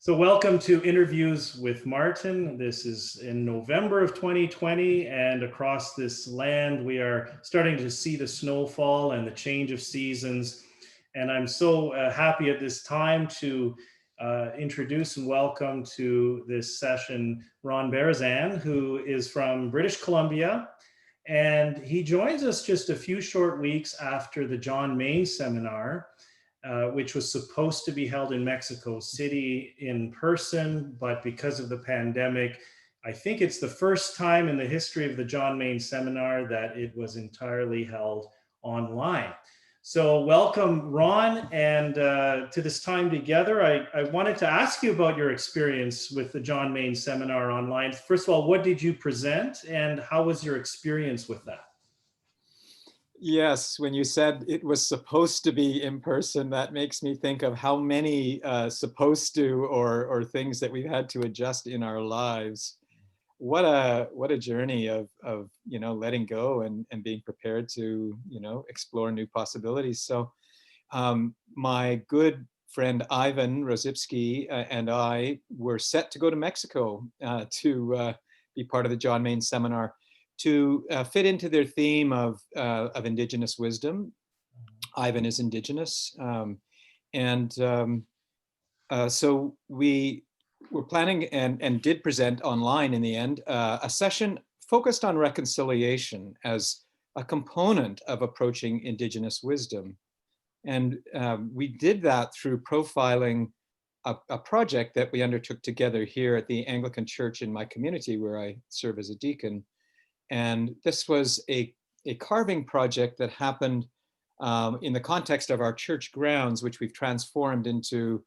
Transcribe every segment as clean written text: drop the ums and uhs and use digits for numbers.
So welcome to Interviews with Martin. This is in November of 2020, and across this land, we are starting to see the snowfall and the change of seasons. And I'm so happy at this time to introduce and welcome to this session Ron Berezan, who is from British Columbia. And he joins us just a few short weeks after the John Main seminar, which was supposed to be held in Mexico City in person, but because of the pandemic, I think it's the first time in the history of the John Main seminar that it was entirely held online. So welcome, Ron, and to this time together. I wanted to ask you about your experience with the John Main seminar online. First of all, what did you present and how was your experience with that? Yes, when you said it was supposed to be in person, that makes me think of how many supposed to or things that we've had to adjust in our lives. What a journey of letting go and being prepared to explore new possibilities. So my good friend Ivan Rozipsky and I were set to go to Mexico to be part of the John Main seminar, to fit into their theme of Indigenous wisdom. Ivan is Indigenous. So we were planning and did present online in the end, a session focused on reconciliation as a component of approaching Indigenous wisdom. And we did that through profiling a project that we undertook together here at the Anglican Church in my community, where I serve as a deacon. And this was a carving project that happened in the context of our church grounds, which we've transformed into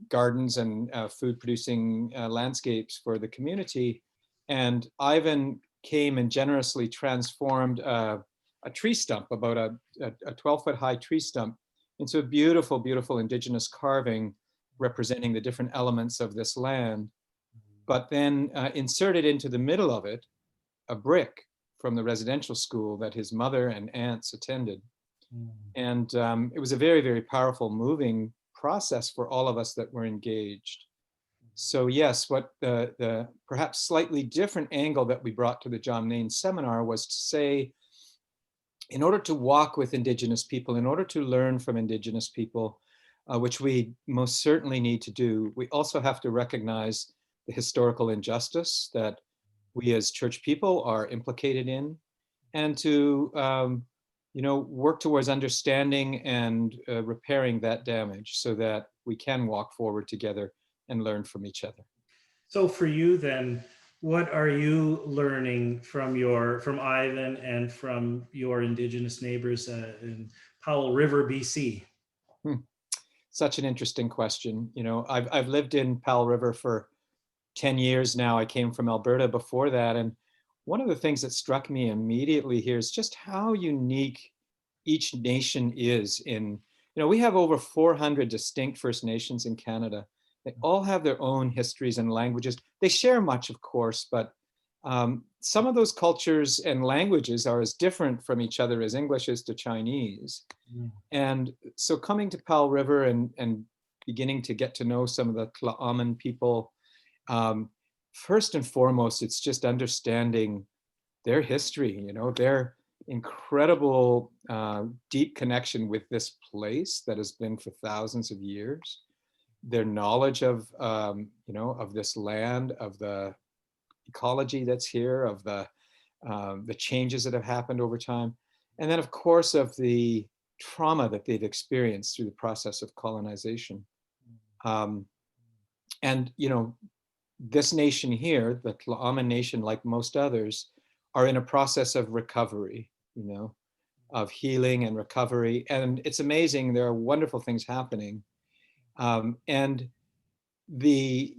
gardens and food producing landscapes for the community. And Ivan came and generously transformed a tree stump, about a 12-foot high tree stump, into a beautiful, beautiful Indigenous carving representing the different elements of this land, but then inserted into the middle of it a brick from the residential school that his mother and aunts attended. And it was a very, very powerful, moving process for all of us that were engaged. So yes, what the perhaps slightly different angle that we brought to the John Main seminar was to say, in order to walk with Indigenous people, in order to learn from Indigenous people, which we most certainly need to do, we also have to recognize the historical injustice that we as church people are implicated in, and to work towards understanding and repairing that damage so that we can walk forward together and learn from each other. So for you then, what are you learning from Ivan and from your Indigenous neighbors in Powell River, BC? Such an interesting question. I've lived in Powell River for 10 years now. I came from Alberta before that. And one of the things that struck me immediately here is just how unique each nation is in, we have over 400 distinct First Nations in Canada. They all have their own histories and languages. They share much, of course, but some of those cultures and languages are as different from each other as English is to Chinese. And so coming to Powell River and beginning to get to know some of the Tla'amin people, first and foremost, it's just understanding their history, their incredible deep connection with this place that has been for thousands of years, their knowledge of this land, of the ecology that's here, of the changes that have happened over time, and then of course of the trauma that they've experienced through the process of colonization. And this nation here, the Tla'amin nation, like most others, are in a process of recovery, of healing and recovery. And it's amazing, there are wonderful things happening. And the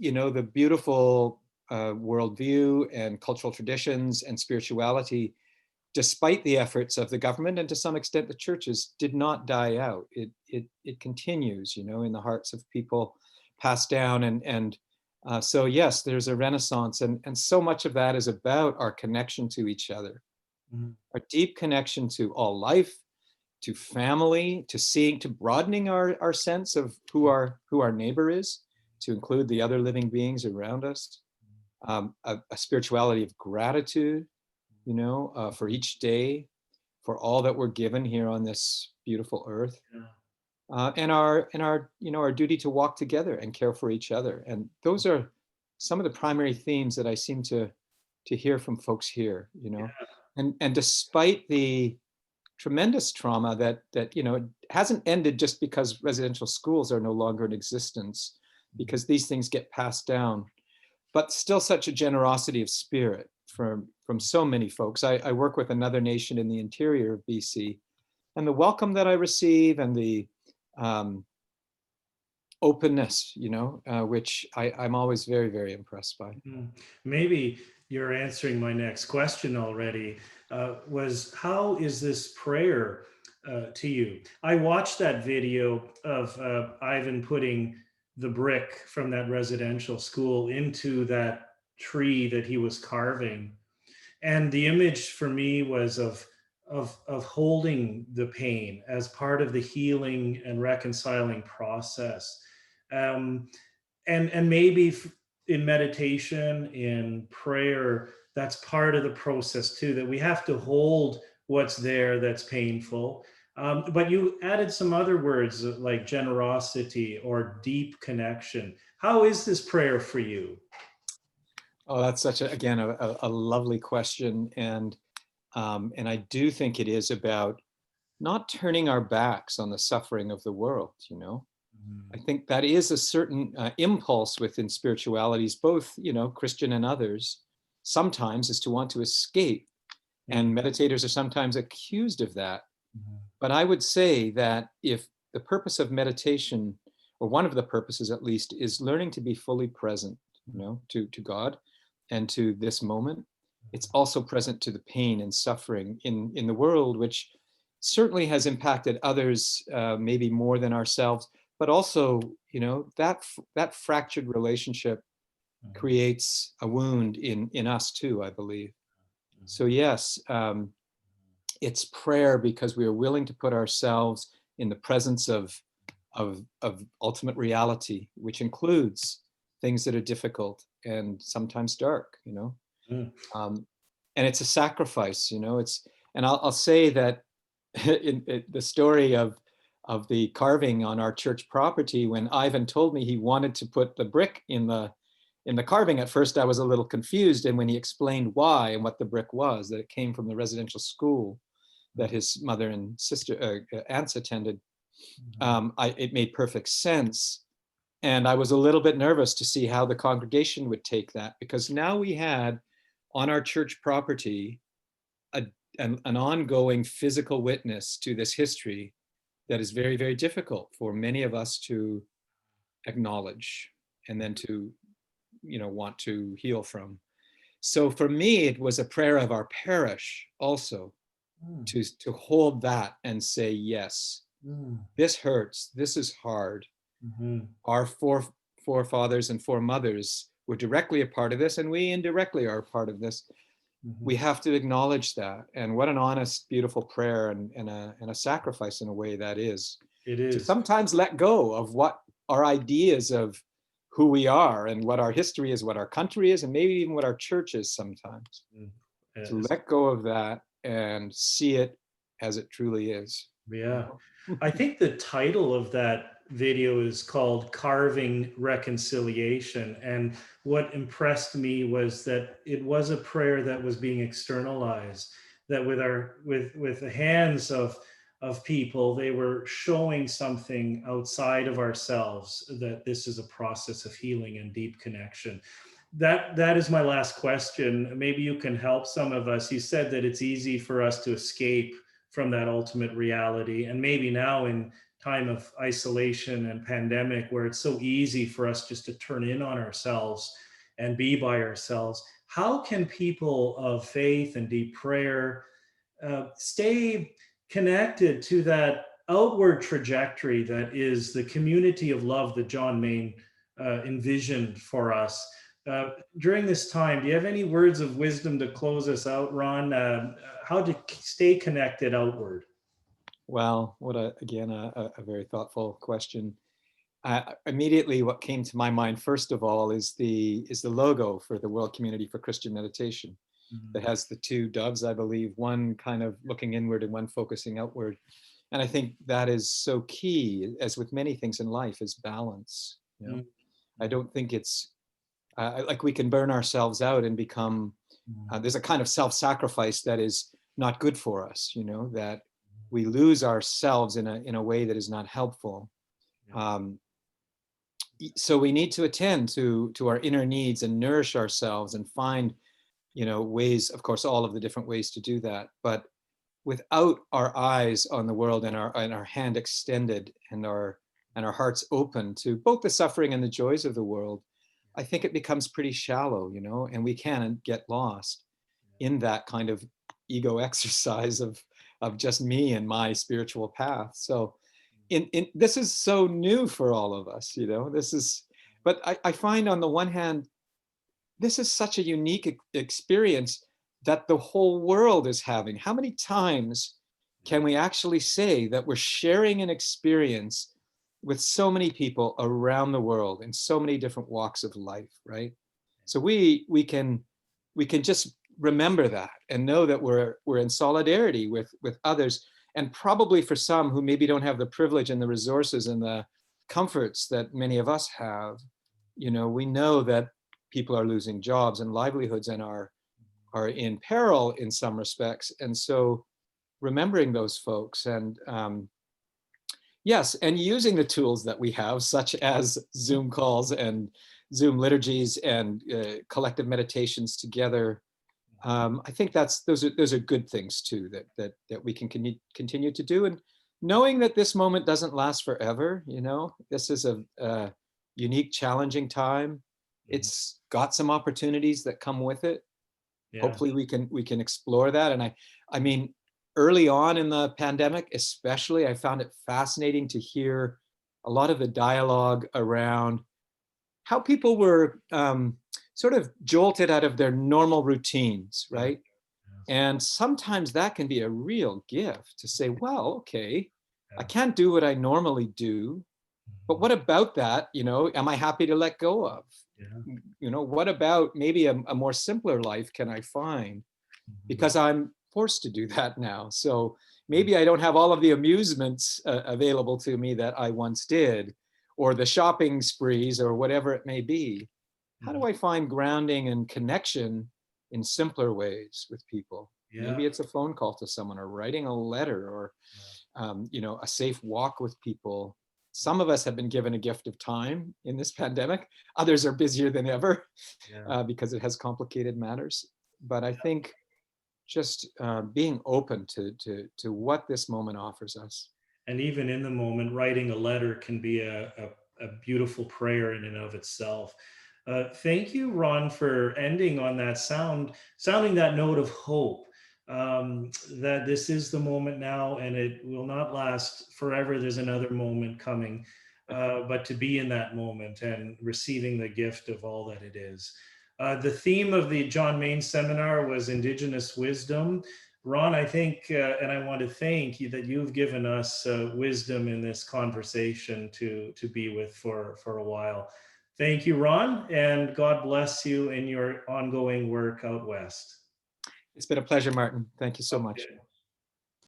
beautiful worldview and cultural traditions and spirituality, despite the efforts of the government and to some extent the churches, did not die out. It continues, in the hearts of people, passed down. And so yes, there's a renaissance, and so much of that is about our connection to each other, our deep connection to all life, to family, to broadening our sense of who our neighbor is, to include the other living beings around us, a spirituality of gratitude, for each day, for all that we're given here on this beautiful earth, Yeah. and our duty to walk together and care for each other. And those are some of the primary themes that I seem to hear from folks here. And despite the tremendous trauma that it hasn't ended just because residential schools are no longer in existence, because these things get passed down, but still such a generosity of spirit from so many folks. I work with another nation in the interior of BC, and the welcome that I receive, and the openness, which I'm always very, very impressed by. Maybe you're answering my next question already. Was how is this prayer to you? I watched that video of Ivan putting the brick from that residential school into that tree that he was carving, and the image for me was of holding the pain as part of the healing and reconciling process. Um, and maybe in meditation, in prayer, that's part of the process too, that we have to hold what's there that's painful. But you added some other words like generosity or deep connection. How is this prayer for you? Oh, that's such again a lovely question, and I do think it is about not turning our backs on the suffering of the world. I think that is a certain impulse within spiritualities, both Christian and others, sometimes, is to want to escape, and meditators are sometimes accused of that. But I would say that if the purpose of meditation, or one of the purposes at least, is learning to be fully present, to God and to this moment, it's also present to the pain and suffering in the world, which certainly has impacted others, maybe more than ourselves, but also, that fractured relationship creates a wound in us too, I believe. So yes, it's prayer because we are willing to put ourselves in the presence of ultimate reality, which includes things that are difficult and sometimes dark. Mm. And it's a sacrifice. And I'll say that in the story of the carving on our church property, when Ivan told me he wanted to put the brick in the carving, at first I was a little confused. And when he explained why and what the brick was, that it came from the residential school that his mother and aunts attended, it made perfect sense. And I was a little bit nervous to see how the congregation would take that, because now we had on our church property an ongoing physical witness to this history that is very, very difficult for many of us to acknowledge and then to, want to heal from. So for me, it was a prayer of our parish also to hold that and say, yes, this hurts, this is hard. Our forefathers and foremothers were directly a part of this, and we indirectly are a part of this. We have to acknowledge that. And what an honest, beautiful prayer, and a sacrifice in a way that is. It To is. sometimes let go of what our ideas of who we are and what our history is, what our country is, and maybe even what our church is sometimes. To let go of that and see it as it truly is. Yeah. I think the title of that video is called Carving Reconciliation. And what impressed me was that it was a prayer that was being externalized, that with the hands of people, they were showing something outside of ourselves, that this is a process of healing and deep connection. That is my last question. Maybe you can help some of us. You said that it's easy for us to escape from that ultimate reality, and maybe now in time of isolation and pandemic, where it's so easy for us just to turn in on ourselves and be by ourselves, how can people of faith and deep prayer stay connected to that outward trajectory that is the community of love that John Main envisioned for us? During this time, do you have any words of wisdom to close us out, Ron? How to stay connected outward? Well, what again, a very thoughtful question. Immediately what came to my mind, first of all, is the logo for the World Community for Christian Meditation Mhm. that has the two doves, I believe, one kind of looking inward and one focusing outward. And I think that is so key, as with many things in life, is balance. You know, Mhm. I don't think it's like we can burn ourselves out and become, Mhm. there's a kind of self-sacrifice that is not good for us, you know, that we lose ourselves in a way that is not helpful. Yeah. Um, so we need to attend to our inner needs and nourish ourselves and find, you know, ways, of course, all of the different ways to do that, but without our eyes on the world and our hand extended and our hearts open to both the suffering and the joys of the world, I think it becomes pretty shallow, you know, and we can get lost in that kind of ego exercise of just me and my spiritual path. So in this is so new for all of us, you know, this is, but I find on the one hand, this is such a unique experience that the whole world is having. How many times can we actually say that we're sharing an experience with so many people around the world in so many different walks of life, right? So we can just remember that and know that we're in solidarity with others, and probably for some who maybe don't have the privilege and the resources and the comforts that many of us have, you know, we know that people are losing jobs and livelihoods and are in peril in some respects. And so remembering those folks and yes, and using the tools that we have, such as Zoom calls and Zoom liturgies and collective meditations together. I think those are good things too that we can continue to do, and knowing that this moment doesn't last forever. You know, this is a unique, challenging time. Mhm. It's got some opportunities that come with it. Yeah. Hopefully, we can explore that. And I mean, early on in the pandemic, especially, I found it fascinating to hear a lot of the dialogue around how people were sort of jolted out of their normal routines, Yeah. right? And sometimes that can be a real gift to say, well, okay, I Yeah. can't do what I normally do, but Mhm. what about that? You know, am I happy to let go of? Yeah. You know, what about maybe a more simpler life can I find? Mhm. Because I'm forced to do that now. So Mhm. maybe I don't have all of the amusements available to me that I once did, or the shopping sprees, or whatever it may be. How do Mhm. I find grounding and connection in simpler ways with people? Yeah. Maybe it's a phone call to someone, or writing a letter, or Yeah. you know, a safe walk with people. Some of us have been given a gift of time in this pandemic. Others are busier than ever Yeah. because it has complicated matters. But I think just being open to what this moment offers us. And even in the moment, writing a letter can be a beautiful prayer in and of itself. Thank you, Ron, for ending on that sounding that note of hope. That this is the moment now, and it will not last forever. There's another moment coming, but to be in that moment and receiving the gift of all that it is. The theme of the John Main seminar was Indigenous wisdom. Ron, I think, and I want to thank you that you've given us wisdom in this conversation to be with for a while. Thank you, Ron, and God bless you in your ongoing work out west. It's been a pleasure, Martin. Thank you so much. Okay.